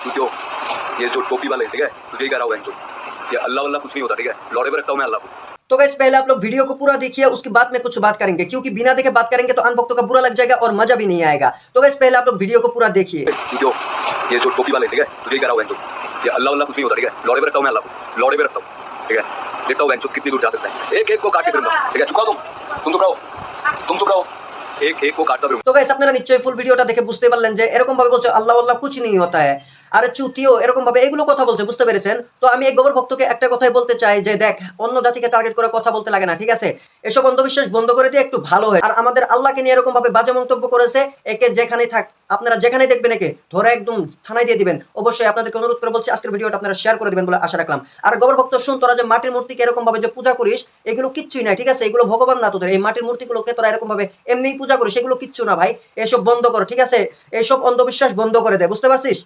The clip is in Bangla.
चूतियो, ये जो टोपी वाले ठीक है, तुझे ही कह रहा हूँ बहनचोद, ये अल्लाह वल्लाह कुछ नहीं होता ठीक है, लौड़े पे रखता हूँ मैं अल्लाह को। तो गाइस पहले आप लोग वीडियो को पूरा देखिए, उसके बाद में कुछ बात करेंगे, क्योंकि बिना देखे बात करेंगे तो अनभक्तों का बुरा लग जाएगा और मजा भी नहीं आएगा। तो गाइस पहले आप लोग वीडियो को पूरा देखिए। चूतियो, ये जो टोपी वाले ठीक है, तुझे ही कह रहा हूँ बहनचोद, ये अल्लाह वल्लाह कुछ नहीं होता ठीक है, लौड़े पे रखता हूँ मैं अल्लाह को, लौड़े पे रखता हूँ ठीक है, देखता हूँ बहनचोद कितनी दूर जा सकता है, एक एक को काट के फिरूंगा ठीक है। चुप रहो, तुम चुप रहो, एक एक को काटता फिरूंगा। তো গাইস আপনারা নিশ্চয়ই ফুল ভিডিওটা দেখে বুঝতে পারলেন যে এরকম ভাবে বলছে আল্লাহ আল্লাহ কুছ নেই হতা है, আরে চুতিও এরকম ভাবে এগুলো কথা বলছে, বুঝতে পেরেছেন? তো আমি এই গোবর ভক্তকে একটা কথাই বলতে চাই যে দেখ, অন্য জাতিকে টার্গেট করে কথা বলতে লাগে না, ঠিক আছে? এসব অন্ধবিশ্বাস বন্ধ করে দিয়ে একটু ভালো হয়। আর আমাদের আল্লাহকে নিয়ে এরকম ভাবে বাজে মন্তব্য করেছে, একে যেখানেই থাক আপনারা যেখানেই দেখবেন একে ধরে একদম থানায় দিয়ে দিবেন। অবশ্যই আপনাদেরকে অনুরোধ করে বলছি আজকের ভিডিওটা আপনারা শেয়ার করে দিবেন বলে আশা রাখলাম। আর গোবর ভক্ত শুন, তোরা যে মাটির মূর্তিকে এরকম ভাবে যে পূজা করিস, এগুলো কিচ্ছুই না, ঠিক আছে? এগুলো ভগবান না তোদের। এই মাটির মূর্তিগুলোকে তোরা এরকম ভাবে এমনিই পূজা করিস, এগুলো কিচ্ছু না ভাই। এসব বন্ধ করো, ঠিক আছে? এইসব অন্ধবিশ্বাস বন্ধ করে দে, বুঝতে পারছিস?